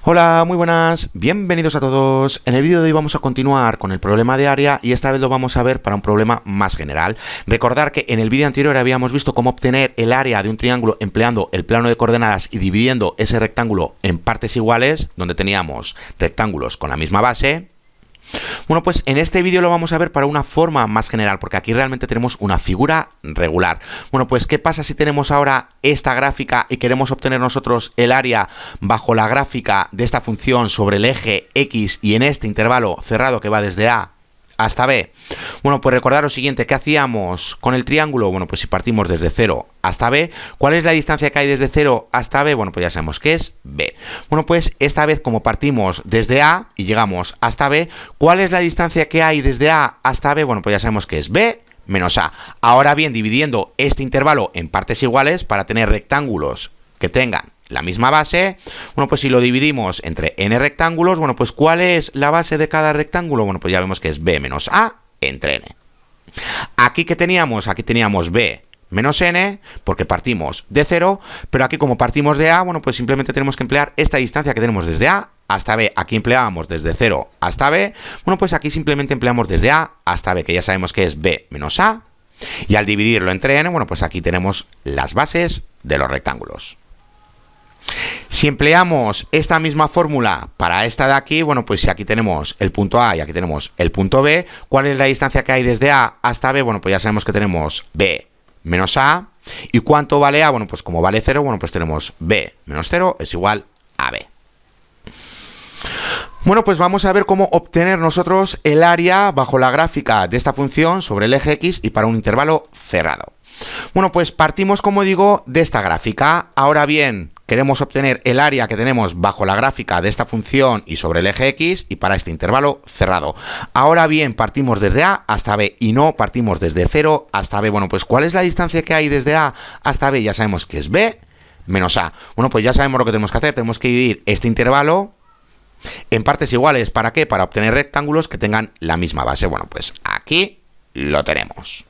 Hola, muy buenas, bienvenidos a todos. En el vídeo de hoy vamos a continuar con el problema de área y esta vez lo vamos a ver para un problema más general. Recordar que en el vídeo anterior habíamos visto cómo obtener el área de un triángulo empleando el plano de coordenadas y dividiendo ese rectángulo en partes iguales, donde teníamos rectángulos con la misma base. Bueno, pues en este vídeo lo vamos a ver para una forma más general, porque aquí realmente tenemos una figura regular. Bueno, pues ¿qué pasa si tenemos ahora esta gráfica y queremos obtener nosotros el área bajo la gráfica de esta función sobre el eje X y en este intervalo cerrado que va desde A hasta B? Bueno, pues recordar lo siguiente, ¿qué hacíamos con el triángulo? Bueno, pues si partimos desde 0 hasta B, ¿cuál es la distancia que hay desde 0 hasta B? Bueno, pues ya sabemos que es B. Bueno, pues esta vez como partimos desde A y llegamos hasta B, ¿cuál es la distancia que hay desde A hasta B? Bueno, pues ya sabemos que es B menos A. Ahora bien, dividiendo este intervalo en partes iguales para tener rectángulos que tengan la misma base, bueno, pues si lo dividimos entre n rectángulos, bueno, pues ¿cuál es la base de cada rectángulo? Bueno, pues ya vemos que es b menos a entre n. Aquí que teníamos, aquí teníamos b menos n, porque partimos de 0, pero aquí como partimos de a, bueno, pues simplemente tenemos que emplear esta distancia que tenemos desde a hasta b. Aquí empleábamos desde 0 hasta b, bueno, pues aquí simplemente empleamos desde a hasta b, que ya sabemos que es b menos a, y al dividirlo entre n, bueno, pues aquí tenemos las bases de los rectángulos. Si empleamos esta misma fórmula para esta de aquí, bueno, pues si aquí tenemos el punto A y aquí tenemos el punto B, ¿cuál es la distancia que hay desde A hasta B? Bueno, pues ya sabemos que tenemos B menos A. ¿Y cuánto vale A? Bueno, pues como vale 0, bueno, pues tenemos B menos 0 es igual a B. Bueno, pues vamos a ver cómo obtener nosotros el área bajo la gráfica de esta función sobre el eje X y para un intervalo cerrado. Bueno, pues partimos, como digo, de esta gráfica. Ahora bien, queremos obtener el área que tenemos bajo la gráfica de esta función y sobre el eje X y para este intervalo cerrado. Ahora bien, partimos desde A hasta B y no partimos desde 0 hasta B. Bueno, pues ¿cuál es la distancia que hay desde A hasta B? Ya sabemos que es B menos A. Bueno, pues ya sabemos lo que tenemos que hacer. Tenemos que dividir este intervalo en partes iguales. ¿Para qué? Para obtener rectángulos que tengan la misma base. Bueno, pues aquí lo tenemos.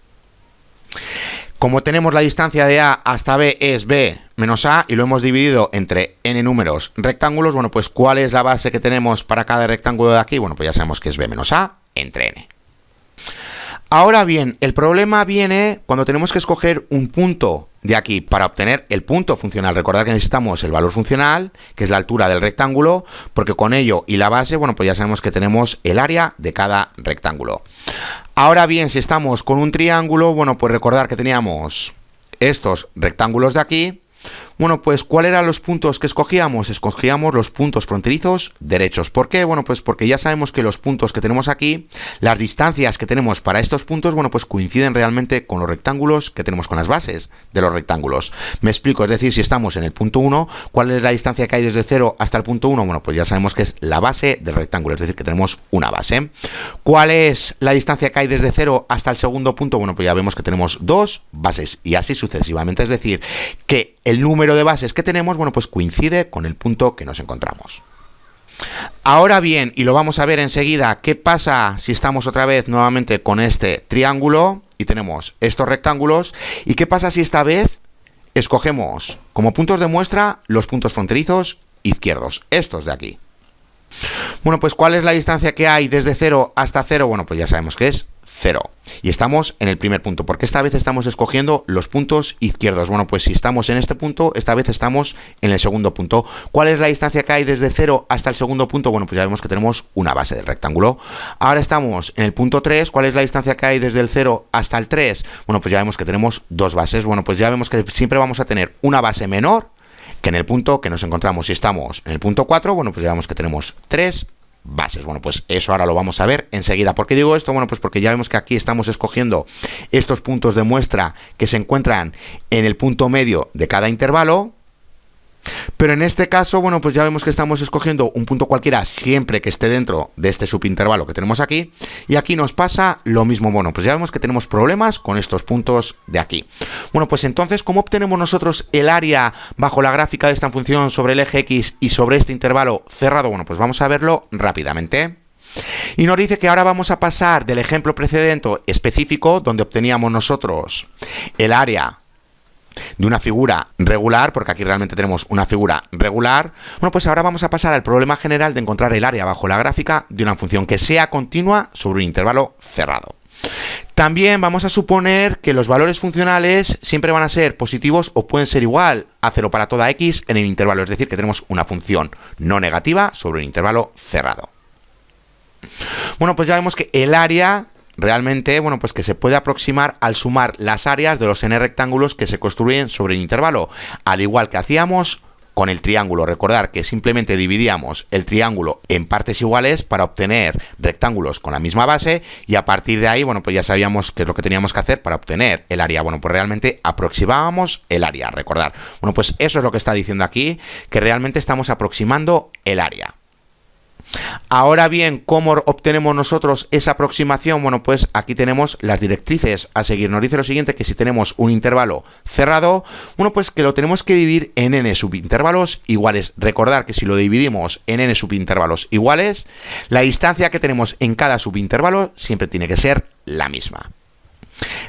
Como tenemos la distancia de A hasta B es B menos A y lo hemos dividido entre n números rectángulos, bueno, pues ¿cuál es la base que tenemos para cada rectángulo de aquí? Bueno, pues ya sabemos que es B menos A entre n. Ahora bien, el problema viene cuando tenemos que escoger un punto de aquí para obtener el punto funcional. Recordad que necesitamos el valor funcional, que es la altura del rectángulo, porque con ello y la base, bueno, pues ya sabemos que tenemos el área de cada rectángulo. Ahora bien, si estamos con un triángulo, bueno, pues recordar que teníamos estos rectángulos de aquí. Bueno, pues ¿cuáles eran los puntos que escogíamos? Escogíamos los puntos fronterizos derechos. ¿Por qué? Bueno, pues porque ya sabemos que los puntos que tenemos aquí, las distancias que tenemos para estos puntos, bueno, pues coinciden realmente con los rectángulos que tenemos, con las bases de los rectángulos. Me explico, es decir, si estamos en el punto 1, ¿cuál es la distancia que hay desde 0 hasta el punto 1? Bueno, pues ya sabemos que es la base del rectángulo, es decir, que tenemos una base. ¿Cuál es la distancia que hay desde 0 hasta el segundo punto? Bueno, pues ya vemos que tenemos dos bases y así sucesivamente, es decir, que el número de bases que tenemos, bueno, pues coincide con el punto que nos encontramos. Ahora bien, y lo vamos a ver enseguida, ¿qué pasa si estamos otra vez nuevamente con este triángulo y tenemos estos rectángulos? ¿Y qué pasa si esta vez escogemos como puntos de muestra los puntos fronterizos izquierdos, estos de aquí? Bueno, pues ¿cuál es la distancia que hay desde 0 hasta 0? Bueno, pues ya sabemos que es 0. Y estamos en el primer punto, porque esta vez estamos escogiendo los puntos izquierdos. Bueno, pues si estamos en este punto, esta vez estamos en el segundo punto. ¿Cuál es la distancia que hay desde 0 hasta el segundo punto? Bueno, pues ya vemos que tenemos una base del rectángulo. Ahora estamos en el punto 3. ¿Cuál es la distancia que hay desde el 0 hasta el 3? Bueno, pues ya vemos que tenemos dos bases. Bueno, pues ya vemos que siempre vamos a tener una base menor que en el punto que nos encontramos. Si estamos en el punto 4, bueno, pues ya vemos que tenemos 3 bases. Bueno, pues eso ahora lo vamos a ver enseguida. ¿Por qué digo esto? Bueno, pues porque ya vemos que aquí estamos escogiendo estos puntos de muestra que se encuentran en el punto medio de cada intervalo. Pero en este caso, bueno, pues ya vemos que estamos escogiendo un punto cualquiera siempre que esté dentro de este subintervalo que tenemos aquí. Y aquí nos pasa lo mismo. Bueno, pues ya vemos que tenemos problemas con estos puntos de aquí. Bueno, pues entonces, ¿cómo obtenemos nosotros el área bajo la gráfica de esta función sobre el eje X y sobre este intervalo cerrado? Bueno, pues vamos a verlo rápidamente. Y nos dice que ahora vamos a pasar del ejemplo precedente específico, donde obteníamos nosotros el área de una figura regular, porque aquí realmente tenemos una figura regular, bueno, pues ahora vamos a pasar al problema general de encontrar el área bajo la gráfica de una función que sea continua sobre un intervalo cerrado. También vamos a suponer que los valores funcionales siempre van a ser positivos o pueden ser igual a 0 para toda x en el intervalo, es decir, que tenemos una función no negativa sobre un intervalo cerrado. Bueno, pues ya vemos que el área realmente, bueno, pues que se puede aproximar al sumar las áreas de los n rectángulos que se construyen sobre el intervalo, al igual que hacíamos con el triángulo. Recordar que simplemente dividíamos el triángulo en partes iguales para obtener rectángulos con la misma base y a partir de ahí, bueno, pues ya sabíamos qué es lo que teníamos que hacer para obtener el área. Bueno, pues realmente aproximábamos el área, recordar. Bueno, pues eso es lo que está diciendo aquí, que realmente estamos aproximando el área. Ahora bien, ¿cómo obtenemos nosotros esa aproximación? Bueno, pues aquí tenemos las directrices a seguir. Nos dice lo siguiente, que si tenemos un intervalo cerrado, bueno, pues que lo tenemos que dividir en n subintervalos iguales. Recordar que si lo dividimos en n subintervalos iguales, la distancia que tenemos en cada subintervalo siempre tiene que ser la misma.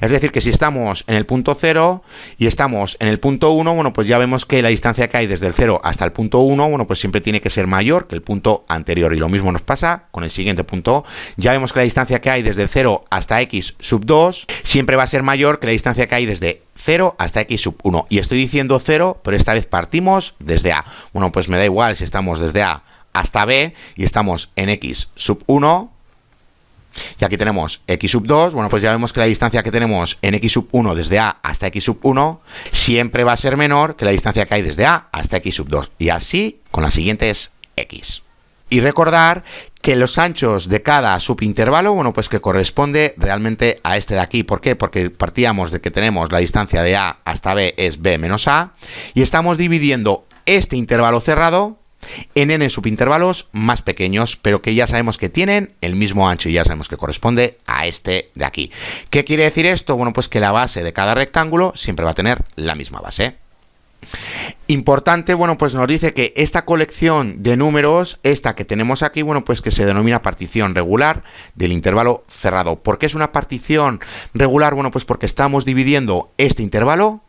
Es decir, que si estamos en el punto 0 y estamos en el punto 1, bueno, pues ya vemos que la distancia que hay desde el 0 hasta el punto 1, bueno, pues siempre tiene que ser mayor que el punto anterior. Y lo mismo nos pasa con el siguiente punto. Ya vemos que la distancia que hay desde el 0 hasta x sub 2 siempre va a ser mayor que la distancia que hay desde 0 hasta x sub 1. Y estoy diciendo 0, pero esta vez partimos desde a. Bueno, pues me da igual si estamos desde a hasta b y estamos en x sub 1. Y aquí tenemos x sub 2, bueno, pues ya vemos que la distancia que tenemos en x sub 1 desde a hasta x sub 1 siempre va a ser menor que la distancia que hay desde a hasta x sub 2. Y así con las siguientes x. Y recordar que los anchos de cada subintervalo, bueno, pues que corresponde realmente a este de aquí. ¿Por qué? Porque partíamos de que tenemos la distancia de a hasta b es b menos a y estamos dividiendo este intervalo cerrado en n subintervalos más pequeños, pero que ya sabemos que tienen el mismo ancho y ya sabemos que corresponde a este de aquí. ¿Qué quiere decir esto? Bueno, pues que la base de cada rectángulo siempre va a tener la misma base. Importante, bueno, pues nos dice que esta colección de números, esta que tenemos aquí, bueno, pues que se denomina partición regular del intervalo cerrado. ¿Por qué es una partición regular? Bueno, pues porque estamos dividiendo este intervalo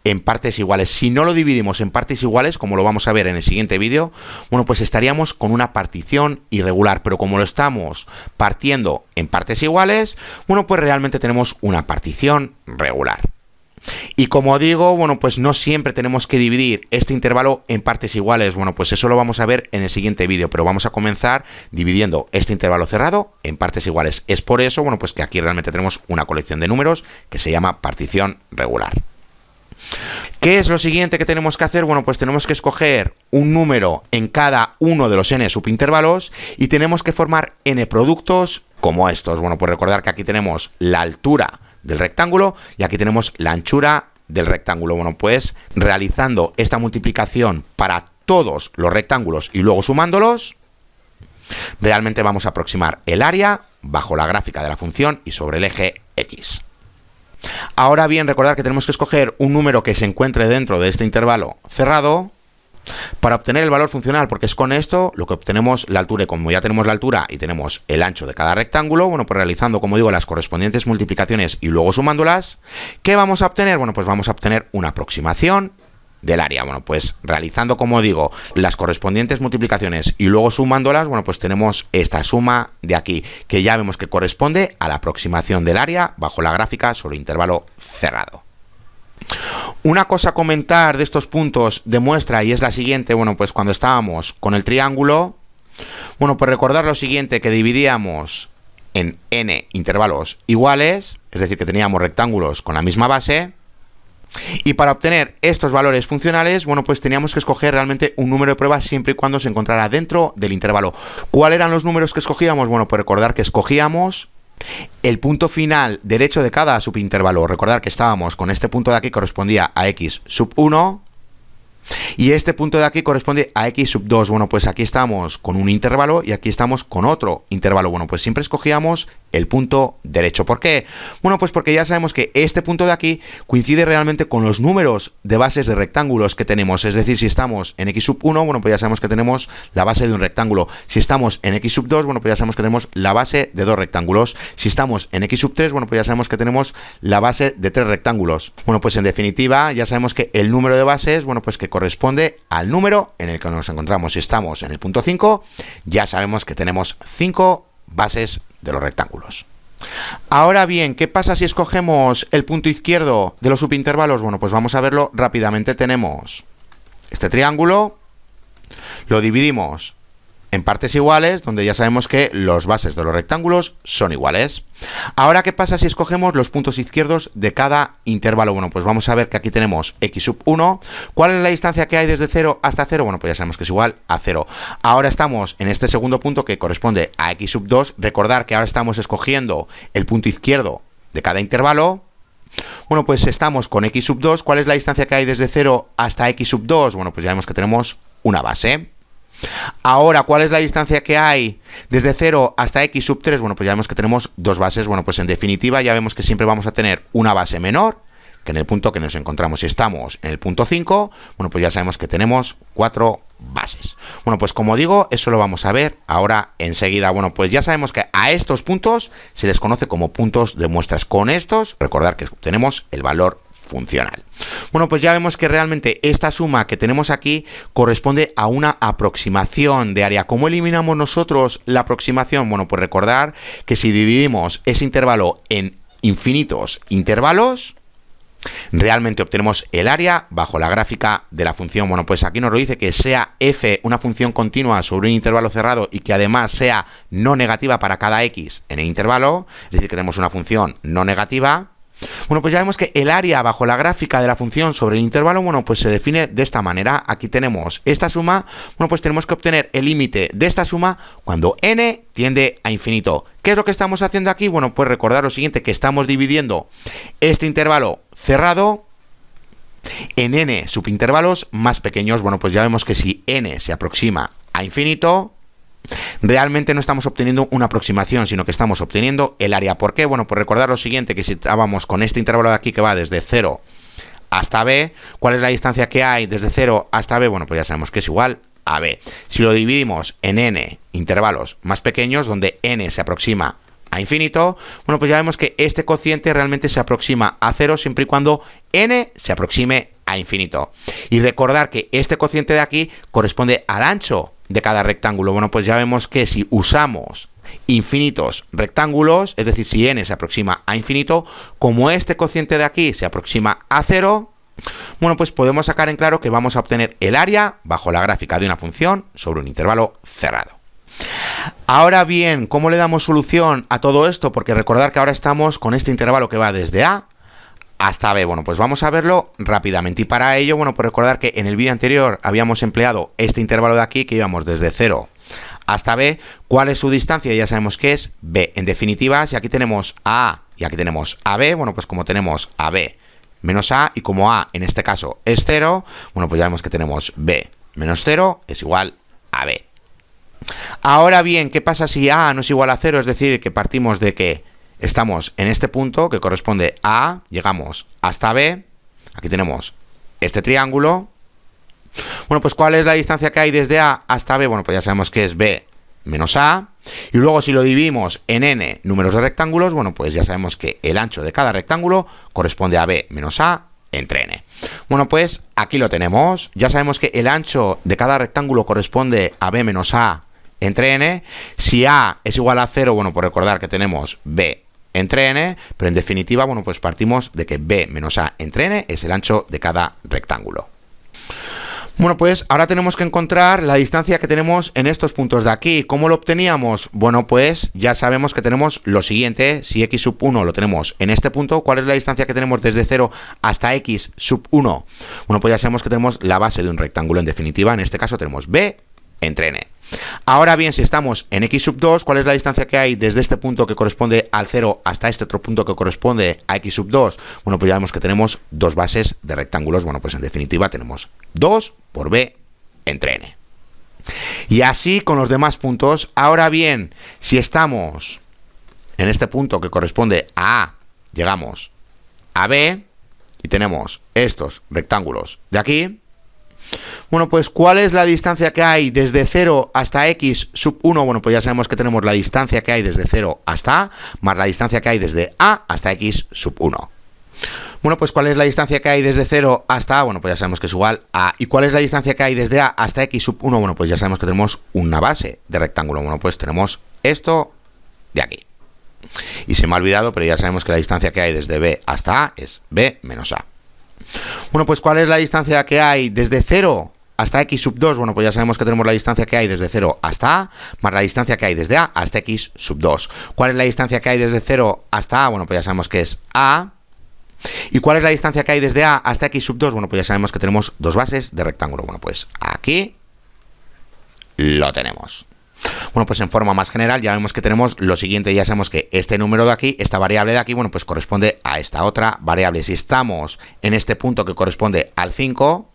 en partes iguales. Si no lo dividimos en partes iguales, como lo vamos a ver en el siguiente vídeo, bueno, pues estaríamos con una partición irregular, pero como lo estamos partiendo en partes iguales, bueno, pues realmente tenemos una partición regular. Y como digo, bueno, pues no siempre tenemos que dividir este intervalo en partes iguales. Bueno, pues eso lo vamos a ver en el siguiente vídeo, pero vamos a comenzar dividiendo este intervalo cerrado en partes iguales. Es por eso, bueno, pues que aquí realmente tenemos una colección de números que se llama partición regular. ¿Qué es lo siguiente que tenemos que hacer? Bueno, pues tenemos que escoger un número en cada uno de los n subintervalos y tenemos que formar n productos como estos. Bueno, pues recordar que aquí tenemos la altura del rectángulo y aquí tenemos la anchura del rectángulo. Bueno, pues realizando esta multiplicación para todos los rectángulos y luego sumándolos, realmente vamos a aproximar el área bajo la gráfica de la función y sobre el eje x. Ahora bien, recordar que tenemos que escoger un número que se encuentre dentro de este intervalo cerrado para obtener el valor funcional, porque es con esto lo que obtenemos la altura. Y como ya tenemos la altura y tenemos el ancho de cada rectángulo, bueno, pues realizando, como digo, las correspondientes multiplicaciones y luego sumándolas, ¿qué vamos a obtener? Bueno, pues vamos a obtener una aproximación del área. Bueno, pues realizando, como digo, las correspondientes multiplicaciones y luego sumándolas, bueno, pues tenemos esta suma de aquí, que ya vemos que corresponde a la aproximación del área bajo la gráfica sobre intervalo cerrado. Una cosa a comentar de estos puntos de muestra y es la siguiente. Bueno, pues cuando estábamos con el triángulo, bueno, pues recordar lo siguiente, que dividíamos en n intervalos iguales, es decir, que teníamos rectángulos con la misma base. Y para obtener estos valores funcionales, bueno, pues teníamos que escoger realmente un número de prueba siempre y cuando se encontrara dentro del intervalo. ¿Cuáles eran los números que escogíamos? Bueno, pues recordar que escogíamos el punto final derecho de cada subintervalo. Recordar que estábamos con este punto de aquí, correspondía a x sub 1. Y este punto de aquí corresponde a x sub 2. Bueno, pues aquí estamos con un intervalo y aquí estamos con otro intervalo. Bueno, pues siempre escogíamos el punto derecho. ¿Por qué? Bueno, pues porque ya sabemos que este punto de aquí coincide realmente con los números de bases de rectángulos que tenemos. Es decir, si estamos en x sub 1, bueno, pues ya sabemos que tenemos la base de un rectángulo. Si estamos en x sub 2, bueno, pues ya sabemos que tenemos la base de dos rectángulos. Si estamos en x sub 3, bueno, pues ya sabemos que tenemos la base de tres rectángulos. Bueno, pues en definitiva, ya sabemos que el número de bases, bueno, pues que corresponde al número en el que nos encontramos. Si estamos en el punto 5, ya sabemos que tenemos 5 bases de los rectángulos. Ahora bien, ¿qué pasa si escogemos el punto izquierdo de los subintervalos? Bueno, pues vamos a verlo rápidamente. Tenemos este triángulo, lo dividimos en partes iguales, donde ya sabemos que los bases de los rectángulos son iguales. Ahora, ¿qué pasa si escogemos los puntos izquierdos de cada intervalo? Bueno, pues vamos a ver que aquí tenemos x sub 1. ¿Cuál es la distancia que hay desde 0 hasta 0? Bueno, pues ya sabemos que es igual a 0. Ahora estamos en este segundo punto que corresponde a x sub 2. Recordar que ahora estamos escogiendo el punto izquierdo de cada intervalo. Bueno, pues estamos con x sub 2. ¿Cuál es la distancia que hay desde 0 hasta x sub 2? Bueno, pues ya vemos que tenemos una base. Ahora, ¿cuál es la distancia que hay desde 0 hasta x sub 3? Bueno, pues ya vemos que tenemos dos bases. Bueno, pues en definitiva ya vemos que siempre vamos a tener una base menor que en el punto que nos encontramos. Si estamos en el punto 5, bueno, pues ya sabemos que tenemos 4 bases. Bueno, pues como digo, eso lo vamos a ver ahora enseguida. Bueno, pues ya sabemos que a estos puntos se les conoce como puntos de muestras. Con estos, recordar que obtenemos el valor funcional. Bueno, pues ya vemos que realmente esta suma que tenemos aquí corresponde a una aproximación de área. ¿Cómo eliminamos nosotros la aproximación? Bueno, pues recordar que si dividimos ese intervalo en infinitos intervalos, realmente obtenemos el área bajo la gráfica de la función. Bueno, pues aquí nos lo dice que sea f una función continua sobre un intervalo cerrado y que además sea no negativa para cada x en el intervalo, es decir, que tenemos una función no negativa. Bueno, pues ya vemos que el área bajo la gráfica de la función sobre el intervalo, bueno, pues se define de esta manera. Aquí tenemos esta suma, bueno, pues tenemos que obtener el límite de esta suma cuando n tiende a infinito. ¿Qué es lo que estamos haciendo aquí? Bueno, pues recordar lo siguiente, que estamos dividiendo este intervalo cerrado en n subintervalos más pequeños. Bueno, pues ya vemos que si n se aproxima a infinito, realmente no estamos obteniendo una aproximación, sino que estamos obteniendo el área. ¿Por qué? Bueno, pues recordar lo siguiente, que si estábamos con este intervalo de aquí que va desde 0 hasta b, ¿cuál es la distancia que hay desde 0 hasta b? Bueno, pues ya sabemos que es igual a b. Si lo dividimos en n intervalos más pequeños, donde n se aproxima a infinito, bueno, pues ya vemos que este cociente realmente se aproxima a 0 siempre y cuando n se aproxime a infinito. Y recordar que este cociente de aquí corresponde al ancho de cada rectángulo. Bueno, pues ya vemos que si usamos infinitos rectángulos, es decir, si n se aproxima a infinito, como este cociente de aquí se aproxima a 0, bueno, pues podemos sacar en claro que vamos a obtener el área bajo la gráfica de una función sobre un intervalo cerrado. Ahora bien, ¿cómo le damos solución a todo esto? Porque recordar que ahora estamos con este intervalo que va desde a hasta b. Bueno, pues vamos a verlo rápidamente. Y para ello, bueno, pues recordar que en el vídeo anterior habíamos empleado este intervalo de aquí, que íbamos desde 0 hasta b. ¿Cuál es su distancia? Ya sabemos que es b. En definitiva, si aquí tenemos a A y aquí tenemos a b, bueno, pues como tenemos a b menos a, y como a en este caso es 0, bueno, pues ya vemos que tenemos b menos 0 es igual a b. Ahora bien, ¿qué pasa si a no es igual a 0? Es decir, que partimos de que estamos en este punto que corresponde a A, llegamos hasta B, aquí tenemos este triángulo. Bueno, pues ¿cuál es la distancia que hay desde A hasta B? Bueno, pues ya sabemos que es B menos A. Y luego si lo dividimos en n números de rectángulos, bueno, pues ya sabemos que el ancho de cada rectángulo corresponde a B menos A entre n. Bueno, pues aquí lo tenemos. Ya sabemos que el ancho de cada rectángulo corresponde a B menos A entre n. Si A es igual a 0, bueno, pues recordar que tenemos B entre n, pero en definitiva, bueno, pues partimos de que b menos a entre n es el ancho de cada rectángulo. Bueno, pues ahora tenemos que encontrar la distancia que tenemos en estos puntos de aquí. ¿Cómo lo obteníamos? Bueno, pues ya sabemos que tenemos lo siguiente. Si x sub 1 lo tenemos en este punto, ¿cuál es la distancia que tenemos desde 0 hasta x sub 1? Bueno, pues ya sabemos que tenemos la base de un rectángulo. En definitiva, en este caso tenemos b entre n. Ahora bien, si estamos en x sub 2, ¿cuál es la distancia que hay desde este punto que corresponde al 0 hasta este otro punto que corresponde a x sub 2? Bueno, pues ya vemos que tenemos dos bases de rectángulos. Bueno, pues en definitiva tenemos 2 por b entre n. Y así con los demás puntos. Ahora bien, si estamos en este punto que corresponde a A, llegamos a B y tenemos estos rectángulos de aquí. Bueno, pues ¿cuál es la distancia que hay desde 0 hasta x sub 1? Bueno, pues ya sabemos que tenemos la distancia que hay desde 0 hasta A, más la distancia que hay desde A hasta x sub 1. Bueno, pues ¿cuál es la distancia que hay desde 0 hasta A? Bueno, pues ya sabemos que es igual a... ¿Y cuál es la distancia que hay desde A hasta x sub 1? Bueno, pues ya sabemos que tenemos una base de rectángulo. Bueno, pues tenemos esto de aquí. Y se me ha olvidado, pero ya sabemos que la distancia que hay desde B hasta A es B menos A. Bueno, pues ¿cuál es la distancia que hay desde 0 hasta x sub 2? Bueno, pues ya sabemos que tenemos la distancia que hay desde 0 hasta A, más la distancia que hay desde A hasta x sub 2. ¿Cuál es la distancia que hay desde 0 hasta A? Bueno, pues ya sabemos que es A. ¿Y cuál es la distancia que hay desde A hasta x sub 2? Bueno, pues ya sabemos que tenemos dos bases de rectángulo. Bueno, pues aquí lo tenemos. Bueno, pues en forma más general ya vemos que tenemos lo siguiente. Ya sabemos que este número de aquí, esta variable de aquí, bueno, pues corresponde a esta otra variable. Si estamos en este punto que corresponde al 5,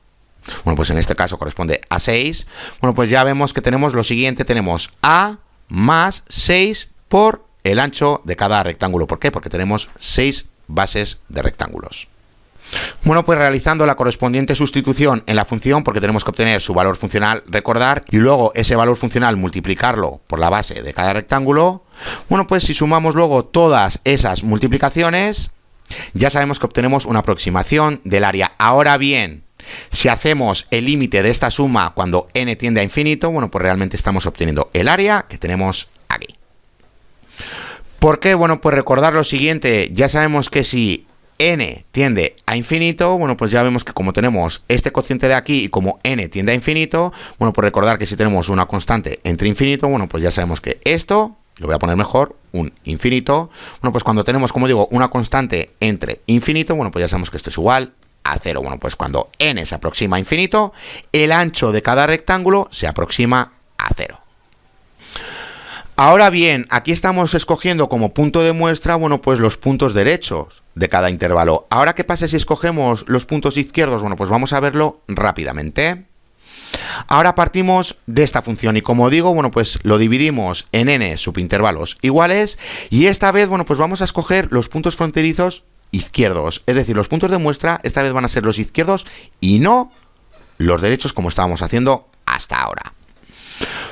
bueno, pues en este caso corresponde a 6. Bueno, pues ya vemos que tenemos lo siguiente. Tenemos A más 6 por el ancho de cada rectángulo. ¿Por qué? Porque tenemos 6 bases de rectángulos. Bueno, pues realizando la correspondiente sustitución en la función, porque tenemos que obtener su valor funcional, recordar, y luego ese valor funcional multiplicarlo por la base de cada rectángulo. Bueno, pues si sumamos luego todas esas multiplicaciones, ya sabemos que obtenemos una aproximación del área. Ahora bien, si hacemos el límite de esta suma cuando n tiende a infinito, bueno, pues realmente estamos obteniendo el área que tenemos aquí. ¿Por qué? Bueno, pues recordar lo siguiente. Ya sabemos que si n tiende a infinito, bueno, pues ya vemos que como tenemos este cociente de aquí y como n tiende a infinito, bueno, pues recordar que si tenemos una constante entre infinito, bueno, pues ya sabemos que esto, lo voy a poner mejor, un infinito, bueno, pues cuando tenemos, como digo, una constante entre infinito, bueno, pues ya sabemos que esto es igual a 0. Bueno, pues cuando n se aproxima a infinito, el ancho de cada rectángulo se aproxima a 0. Ahora bien, aquí estamos escogiendo como punto de muestra, bueno, pues los puntos derechos de cada intervalo. Ahora, ¿qué pasa si escogemos los puntos izquierdos? Bueno, pues vamos a verlo rápidamente. Ahora partimos de esta función y como digo, bueno, pues lo dividimos en n subintervalos iguales y esta vez, bueno, pues vamos a escoger los puntos fronterizos izquierdos. Es decir, los puntos de muestra esta vez van a ser los izquierdos y no los derechos como estábamos haciendo hasta ahora.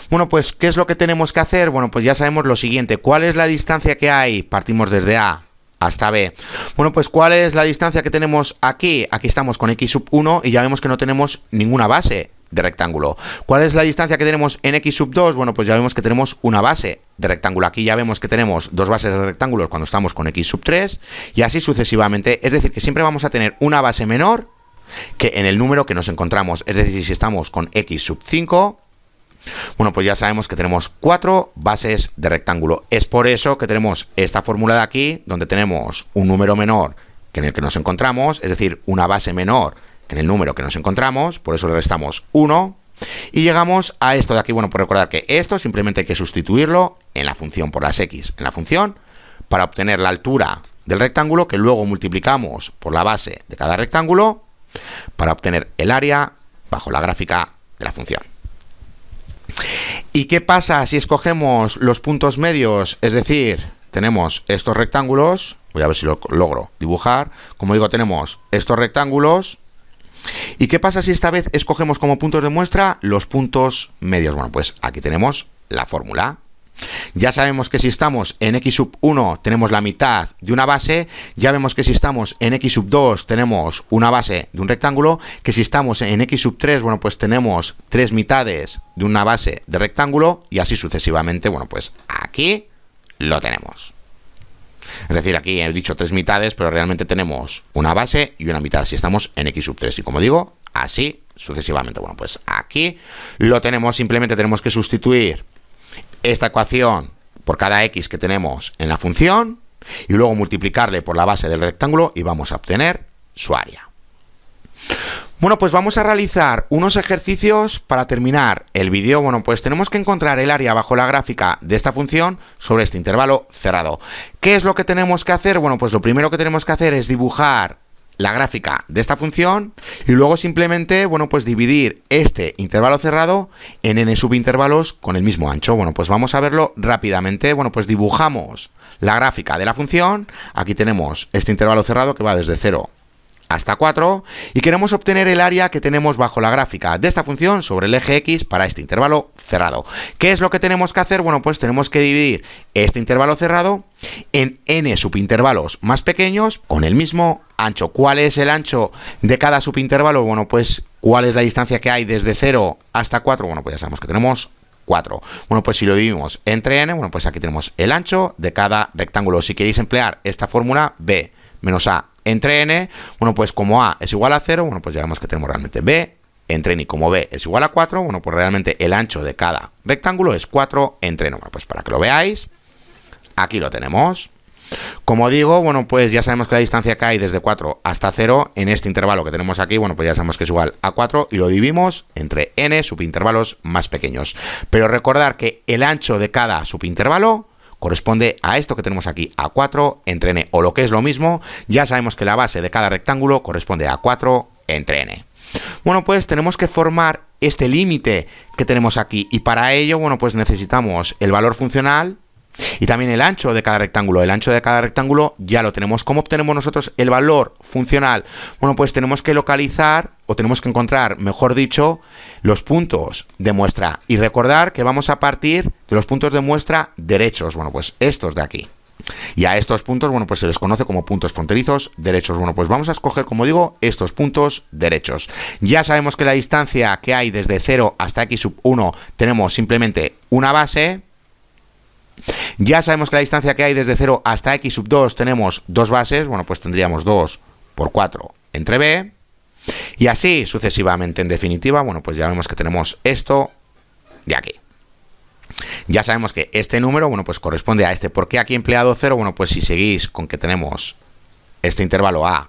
Bueno, pues, ¿qué es lo que tenemos que hacer? Bueno, pues ya sabemos lo siguiente. ¿Cuál es la distancia que hay? Partimos desde A hasta B. Bueno, pues, ¿cuál es la distancia que tenemos aquí? Aquí estamos con x sub 1 y ya vemos que no tenemos ninguna base de rectángulo. ¿Cuál es la distancia que tenemos en x sub 2? Bueno, pues ya vemos que tenemos una base de rectángulo. Aquí ya vemos que tenemos dos bases de rectángulos cuando estamos con x sub 3 y así sucesivamente. Es decir, que siempre vamos a tener una base menor que en el número que nos encontramos. Es decir, si estamos con x sub 5... bueno, pues ya sabemos que tenemos 4 bases de rectángulo. Es por eso que tenemos esta fórmula de aquí, donde tenemos un número menor que en el que nos encontramos, es decir, una base menor que en el número que nos encontramos, por eso le restamos 1, y llegamos a esto de aquí. Bueno, pues recordar que esto simplemente hay que sustituirlo en la función por las x en la función, para obtener la altura del rectángulo, que luego multiplicamos por la base de cada rectángulo, para obtener el área bajo la gráfica de la función. ¿Y qué pasa si escogemos los puntos medios? Es decir, tenemos estos rectángulos, voy a ver si lo logro dibujar, como digo, tenemos estos rectángulos, ¿y qué pasa si esta vez escogemos como puntos de muestra los puntos medios? Bueno, pues aquí tenemos la fórmula. Ya sabemos que si estamos en x sub 1 tenemos la mitad de una base, ya vemos que si estamos en x sub 2 tenemos una base de un rectángulo, que si estamos en x sub 3, bueno, pues tenemos 3 mitades de una base de rectángulo y así sucesivamente. Bueno, pues aquí lo tenemos. Es decir, aquí he dicho 3 mitades, pero realmente tenemos una base y una mitad si estamos en x sub 3 y como digo, así sucesivamente. Bueno, pues aquí lo tenemos, simplemente tenemos que sustituir esta ecuación por cada x que tenemos en la función y luego multiplicarle por la base del rectángulo y vamos a obtener su área. Bueno, pues vamos a realizar unos ejercicios para terminar el vídeo. Bueno, pues tenemos que encontrar el área bajo la gráfica de esta función sobre este intervalo cerrado. ¿Qué es lo que tenemos que hacer? Bueno, pues lo primero que tenemos que hacer es dibujar la gráfica de esta función y luego simplemente, bueno, pues dividir este intervalo cerrado en n subintervalos con el mismo ancho. Bueno, pues vamos a verlo rápidamente. Bueno, pues dibujamos la gráfica de la función. Aquí tenemos este intervalo cerrado que va desde 0 hasta 4 y queremos obtener el área que tenemos bajo la gráfica de esta función sobre el eje X para este intervalo cerrado. ¿Qué es lo que tenemos que hacer? Bueno, pues tenemos que dividir este intervalo cerrado en n subintervalos más pequeños con el mismo ancho. ¿Cuál es el ancho de cada subintervalo? Bueno, pues ¿cuál es la distancia que hay desde 0 hasta 4? Bueno, pues ya sabemos que tenemos 4. Bueno, pues si lo dividimos entre n, bueno, pues aquí tenemos el ancho de cada rectángulo. Si queréis emplear esta fórmula, b menos a entre n, bueno, pues como a es igual a 0, bueno, pues ya vemos que tenemos realmente b entre n, y como b es igual a 4, bueno, pues realmente el ancho de cada rectángulo es 4 entre n. Bueno, pues para que lo veáis, aquí lo tenemos. Como digo, bueno, pues ya sabemos que la distancia que hay desde 4 hasta 0 en este intervalo que tenemos aquí, bueno, pues ya sabemos que es igual a 4 y lo dividimos entre n subintervalos más pequeños. Pero recordar que el ancho de cada subintervalo corresponde a esto que tenemos aquí, a 4 entre n, o lo que es lo mismo, ya sabemos que la base de cada rectángulo corresponde a 4 entre n. Bueno, pues tenemos que formar este límite que tenemos aquí y para ello, bueno, pues necesitamos el valor funcional y también el ancho de cada rectángulo. El ancho de cada rectángulo ya lo tenemos. ¿Cómo obtenemos nosotros el valor funcional? Bueno, pues tenemos que localizar, o tenemos que encontrar, mejor dicho, los puntos de muestra. Y recordar que vamos a partir de los puntos de muestra derechos. Bueno, pues estos de aquí. Y a estos puntos, bueno, pues se les conoce como puntos fronterizos derechos. Bueno, pues vamos a escoger, como digo, estos puntos derechos. Ya sabemos que la distancia que hay desde 0 hasta x sub 1 tenemos simplemente una base. Ya sabemos que la distancia que hay desde 0 hasta x sub 2 tenemos dos bases. Bueno, pues tendríamos 2 por 4 entre b. Y así sucesivamente, en definitiva, bueno, pues ya vemos que tenemos esto de aquí. Ya sabemos que este número, bueno, pues corresponde a este. ¿Por qué aquí he empleado 0? Bueno, pues si seguís con que tenemos este intervalo a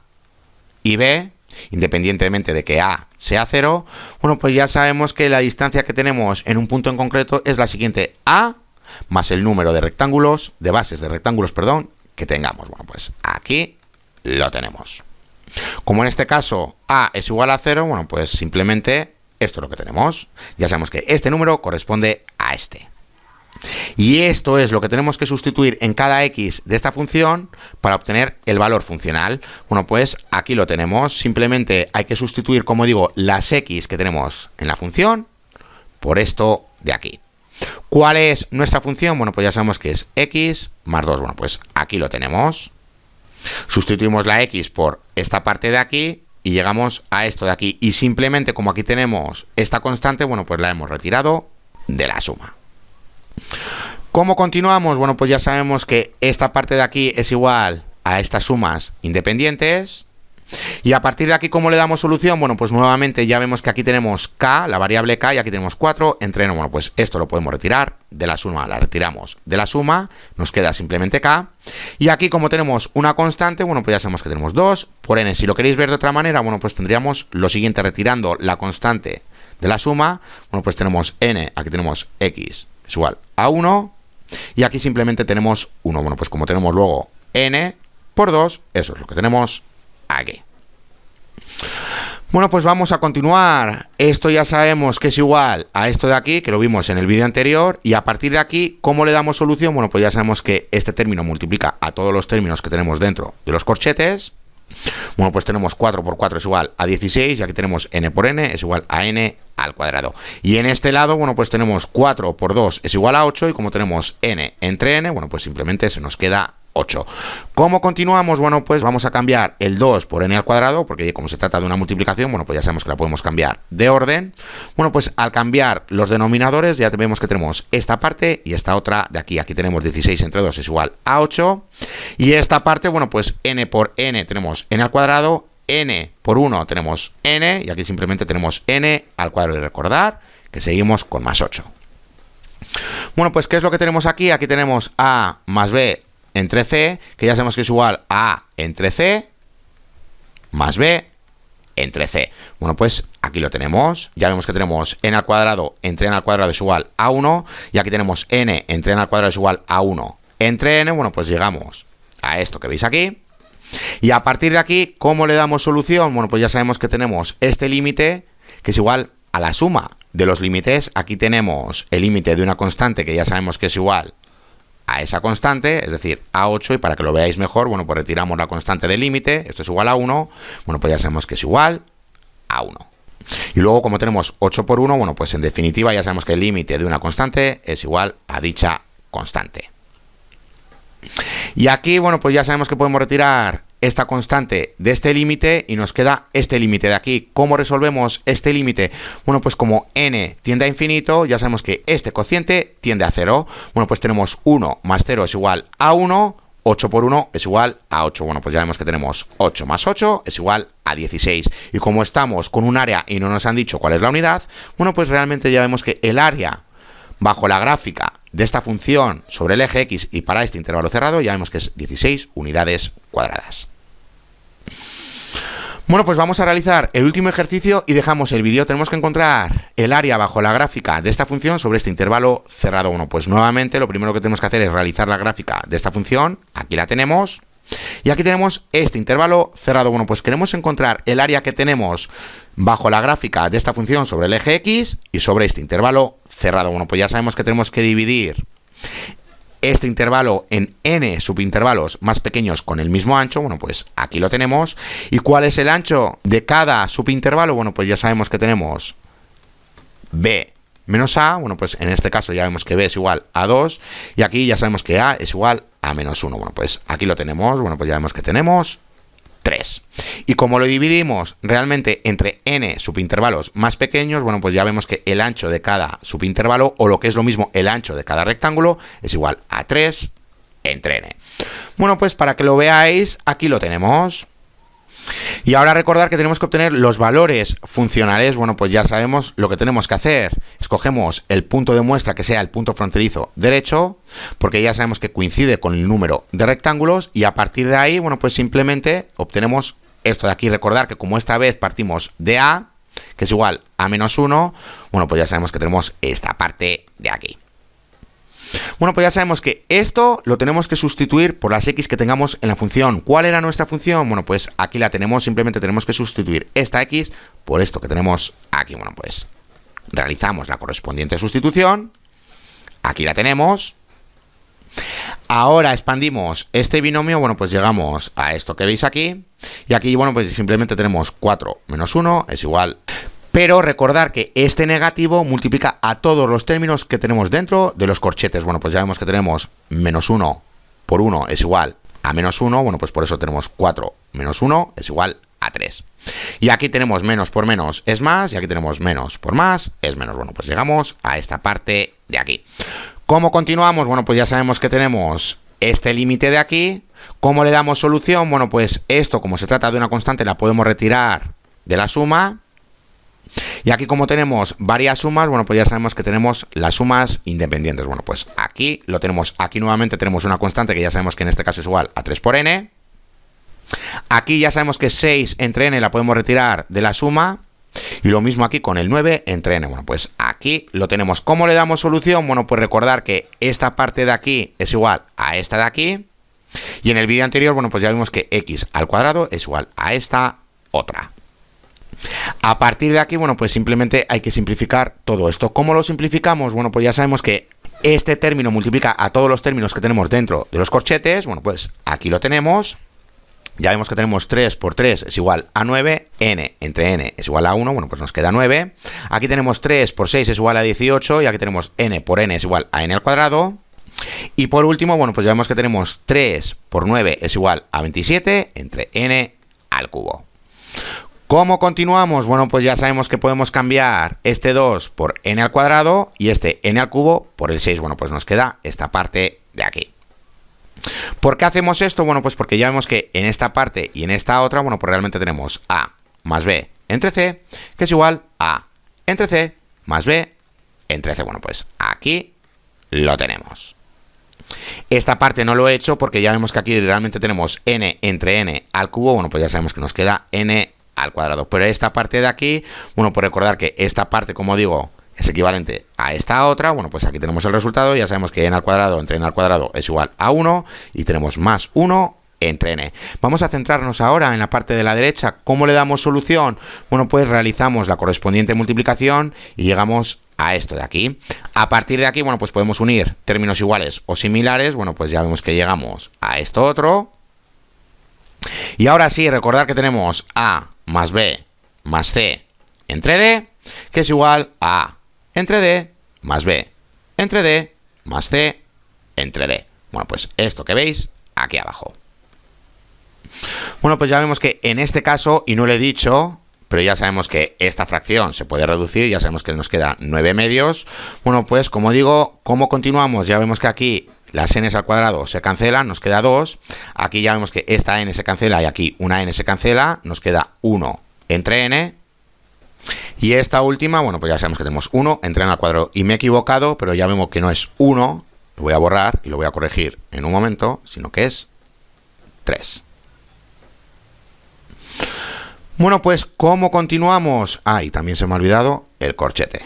y b, independientemente de que a sea 0, bueno, pues ya sabemos que la distancia que tenemos en un punto en concreto es la siguiente: a más el número de rectángulos, de bases de rectángulos, perdón, que tengamos. Bueno, pues aquí lo tenemos. Como en este caso a es igual a 0, bueno, pues simplemente esto es lo que tenemos. Ya sabemos que este número corresponde a este. Y esto es lo que tenemos que sustituir en cada x de esta función para obtener el valor funcional. Bueno, pues aquí lo tenemos. Simplemente hay que sustituir, como digo, las x que tenemos en la función por esto de aquí. ¿Cuál es nuestra función? Bueno, pues ya sabemos que es x más 2. Bueno, pues aquí lo tenemos. Sustituimos la x por esta parte de aquí y llegamos a esto de aquí. Y simplemente, como aquí tenemos esta constante, bueno, pues la hemos retirado de la suma. ¿Cómo continuamos? Bueno, pues ya sabemos que esta parte de aquí es igual a estas sumas independientes. Y a partir de aquí, ¿cómo le damos solución? Bueno, pues nuevamente ya vemos que aquí tenemos k, la variable k, y aquí tenemos 4 entre n. Bueno, pues esto lo podemos retirar de la suma, la retiramos de la suma, nos queda simplemente k. Y aquí, como tenemos una constante, bueno, pues ya sabemos que tenemos 2 por n. Si lo queréis ver de otra manera, bueno, pues tendríamos lo siguiente: retirando la constante de la suma, bueno, pues tenemos n, aquí tenemos x es igual a 1, y aquí simplemente tenemos 1. Bueno, pues como tenemos luego n por 2, eso es lo que tenemos aquí. Bueno, pues vamos a continuar. Esto ya sabemos que es igual a esto de aquí, que lo vimos en el vídeo anterior, y a partir de aquí, ¿cómo le damos solución? Bueno, pues ya sabemos que este término multiplica a todos los términos que tenemos dentro de los corchetes. Bueno, pues tenemos 4 por 4 es igual a 16, y aquí tenemos n por n es igual a n al cuadrado. Y en este lado, bueno, pues tenemos 4 por 2 es igual a 8, y como tenemos n entre n, bueno, pues simplemente se nos queda 8. ¿Cómo continuamos? Bueno, pues vamos a cambiar el 2 por n al cuadrado, porque como se trata de una multiplicación, bueno, pues ya sabemos que la podemos cambiar de orden. Bueno, pues al cambiar los denominadores ya vemos que tenemos esta parte y esta otra de aquí. Aquí tenemos 16 entre 2 es igual a 8. Y esta parte, bueno, pues n por n tenemos n al cuadrado, n por 1 tenemos n, y aquí simplemente tenemos n al cuadrado. Y recordar que seguimos con más 8. Bueno, pues ¿qué es lo que tenemos aquí? Aquí tenemos a más b entre c, que ya sabemos que es igual a A entre c, más b entre c. Bueno, pues aquí lo tenemos. Ya vemos que tenemos n al cuadrado entre n al cuadrado es igual a 1. Y aquí tenemos n entre n al cuadrado es igual a 1 entre n. Bueno, pues llegamos a esto que veis aquí. Y a partir de aquí, ¿cómo le damos solución? Bueno, pues ya sabemos que tenemos este límite que es igual a la suma de los límites. Aquí tenemos el límite de una constante que ya sabemos que es igual a esa constante, es decir, a 8, y para que lo veáis mejor, bueno, pues retiramos la constante del límite, esto es igual a 1, bueno, pues ya sabemos que es igual a 1. Y luego, como tenemos 8 por 1, bueno, pues en definitiva ya sabemos que el límite de una constante es igual a dicha constante. Y aquí, bueno, pues ya sabemos que podemos retirar esta constante de este límite y nos queda este límite de aquí. ¿Cómo resolvemos este límite? Bueno, pues como n tiende a infinito, ya sabemos que este cociente tiende a 0. Bueno, pues tenemos 1 más 0 es igual a 1, 8 por 1 es igual a 8. Bueno, pues ya vemos que tenemos 8 más 8 es igual a 16. Y como estamos con un área y no nos han dicho cuál es la unidad, bueno, pues realmente ya vemos que el área bajo la gráfica de esta función sobre el eje X y para este intervalo cerrado ya vemos que es 16 unidades cuadradas. Bueno, pues vamos a realizar el último ejercicio y dejamos el vídeo. Tenemos que encontrar el área bajo la gráfica de esta función sobre este intervalo cerrado. Bueno, pues nuevamente lo primero que tenemos que hacer es realizar la gráfica de esta función. Aquí la tenemos. Y aquí tenemos este intervalo cerrado. Bueno, pues queremos encontrar el área que tenemos bajo la gráfica de esta función sobre el eje X y sobre este intervalo cerrado. Bueno, pues ya sabemos que tenemos que dividir este intervalo en n subintervalos más pequeños con el mismo ancho. Bueno, pues aquí lo tenemos. ¿Y cuál es el ancho de cada subintervalo? Bueno, pues ya sabemos que tenemos b menos a. Bueno, pues en este caso ya vemos que b es igual a 2. Y aquí ya sabemos que a es igual a menos 1. Bueno, pues aquí lo tenemos. Bueno, pues ya vemos que tenemos 3. Y como lo dividimos realmente entre n subintervalos más pequeños, bueno, pues ya vemos que el ancho de cada subintervalo, o lo que es lo mismo, el ancho de cada rectángulo, es igual a 3 entre n. Bueno, pues para que lo veáis, aquí lo tenemos. Y ahora recordar que tenemos que obtener los valores funcionales. Bueno, pues ya sabemos lo que tenemos que hacer. Escogemos el punto de muestra que sea el punto fronterizo derecho, porque ya sabemos que coincide con el número de rectángulos, y a partir de ahí, bueno, pues simplemente obtenemos esto de aquí. Recordar que como esta vez partimos de a, que es igual a menos 1, bueno, pues ya sabemos que tenemos esta parte de aquí. Bueno, pues ya sabemos que esto lo tenemos que sustituir por las x que tengamos en la función. ¿Cuál era nuestra función? Bueno, pues aquí la tenemos. Simplemente tenemos que sustituir esta x por esto que tenemos aquí. Bueno, pues realizamos la correspondiente sustitución. Aquí la tenemos. Ahora expandimos este binomio. Bueno, pues llegamos a esto que veis aquí. Y aquí, bueno, pues simplemente tenemos 4 menos 1 es igual. Pero recordar que este negativo multiplica a todos los términos que tenemos dentro de los corchetes. Bueno, pues ya vemos que tenemos menos 1 por 1 es igual a menos 1. Bueno, pues por eso tenemos 4 menos 1 es igual a 3. Y aquí tenemos menos por menos es más. Y aquí tenemos menos por más es menos. Bueno, pues llegamos a esta parte de aquí. ¿Cómo continuamos? Bueno, pues ya sabemos que tenemos este límite de aquí. ¿Cómo le damos solución? Bueno, pues esto, como se trata de una constante, la podemos retirar de la suma. Y aquí, como tenemos varias sumas, bueno, pues ya sabemos que tenemos las sumas independientes. Bueno, pues aquí lo tenemos. Aquí nuevamente tenemos una constante que ya sabemos que en este caso es igual a 3 por n. Aquí ya sabemos que 6 entre n la podemos retirar de la suma. Y lo mismo aquí con el 9 entre n. Bueno, pues aquí lo tenemos. ¿Cómo le damos solución? Bueno, pues recordar que esta parte de aquí es igual a esta de aquí. Y en el vídeo anterior, bueno, pues ya vimos que x al cuadrado es igual a esta otra. A partir de aquí, bueno, pues simplemente hay que simplificar todo esto. ¿Cómo lo simplificamos? Bueno, pues ya sabemos que este término multiplica a todos los términos que tenemos dentro de los corchetes. Bueno, pues aquí lo tenemos. Ya vemos que tenemos 3 por 3 es igual a 9. N entre n es igual a 1. Bueno, pues nos queda 9. Aquí tenemos 3 por 6 es igual a 18. Y aquí tenemos n por n es igual a n al cuadrado. Y por último, bueno, pues ya vemos que tenemos 3 por 9 es igual a 27 entre n al cubo. ¿Cómo continuamos? Bueno, pues ya sabemos que podemos cambiar este 2 por n al cuadrado y este n al cubo por el 6. Bueno, pues nos queda esta parte de aquí. ¿Por qué hacemos esto? Bueno, pues porque ya vemos que en esta parte y en esta otra, bueno, pues realmente tenemos a más b entre c, que es igual a entre c más b entre c. Bueno, pues aquí lo tenemos. Esta parte no lo he hecho porque ya vemos que aquí realmente tenemos n entre n al cubo. Bueno, pues ya sabemos que nos queda n al cuadrado. Pero esta parte de aquí, bueno, pues recordar que esta parte, como digo, es equivalente a esta otra. Bueno, pues aquí tenemos el resultado. Ya sabemos que n al cuadrado entre n al cuadrado es igual a 1 y tenemos más 1 entre n. Vamos a centrarnos ahora en la parte de la derecha. ¿Cómo le damos solución? Bueno, pues realizamos la correspondiente multiplicación y llegamos a esto de aquí. A partir de aquí, bueno, pues podemos unir términos iguales o similares. Bueno, pues ya vemos que llegamos a esto otro. Y ahora sí, recordar que tenemos a más b más c entre d, que es igual a a entre d más b entre d más c entre d. Bueno, pues esto que veis aquí abajo. Bueno, pues ya vemos que en este caso, y no lo he dicho, pero ya sabemos que esta fracción se puede reducir, ya sabemos que nos queda 9 medios. Bueno, pues como digo, ¿cómo continuamos? Ya vemos que aquí las n al cuadrado se cancelan, nos queda 2. Aquí ya vemos que esta n se cancela y aquí una n se cancela, nos queda 1 entre n. Y esta última, bueno, pues ya sabemos que tenemos 1 entre n al cuadrado. Y me he equivocado, pero ya vemos que no es 1, lo voy a borrar y lo voy a corregir en un momento, sino que es 3. Bueno, pues ¿cómo continuamos? Ah, y también se me ha olvidado el corchete.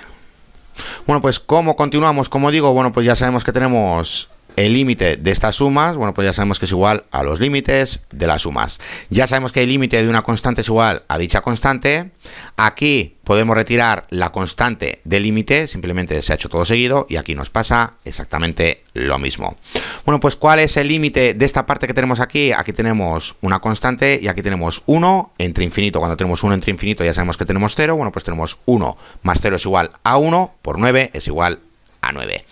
Bueno, pues ¿cómo continuamos? Como digo, bueno, pues ya sabemos que tenemos el límite de estas sumas. Bueno, pues ya sabemos que es igual a los límites de las sumas. Ya sabemos que el límite de una constante es igual a dicha constante. Aquí podemos retirar la constante del límite, simplemente se ha hecho todo seguido, y aquí nos pasa exactamente lo mismo. Bueno, pues ¿cuál es el límite de esta parte que tenemos aquí? Aquí tenemos una constante y aquí tenemos 1 entre infinito. Cuando tenemos 1 entre infinito ya sabemos que tenemos 0. Bueno, pues tenemos 1 más 0 es igual a 1 por 9 es igual a 9.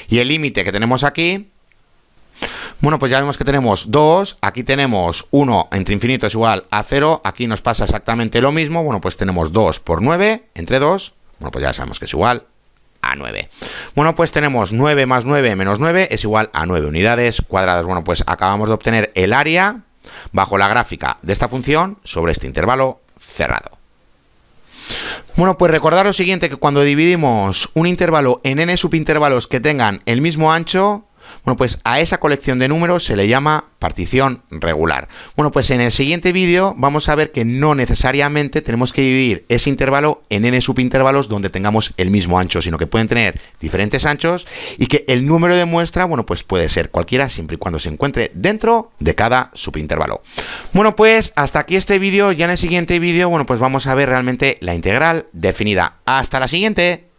Y el límite que tenemos aquí, bueno, pues ya vemos que tenemos 2, aquí tenemos 1 entre infinito es igual a 0, aquí nos pasa exactamente lo mismo. Bueno, pues tenemos 2 por 9 entre 2, bueno, pues ya sabemos que es igual a 9. Bueno, pues tenemos 9 más 9 menos 9 es igual a 9 unidades cuadradas. Bueno, pues acabamos de obtener el área bajo la gráfica de esta función sobre este intervalo cerrado. Bueno, pues recordad lo siguiente, que cuando dividimos un intervalo en n subintervalos que tengan el mismo ancho, bueno, pues a esa colección de números se le llama partición regular. Bueno, pues en el siguiente vídeo vamos a ver que no necesariamente tenemos que dividir ese intervalo en n subintervalos donde tengamos el mismo ancho, sino que pueden tener diferentes anchos y que el número de muestra, bueno, pues puede ser cualquiera siempre y cuando se encuentre dentro de cada subintervalo. Bueno, pues hasta aquí este vídeo. Ya en el siguiente vídeo, bueno, pues vamos a ver realmente la integral definida. ¡Hasta la siguiente!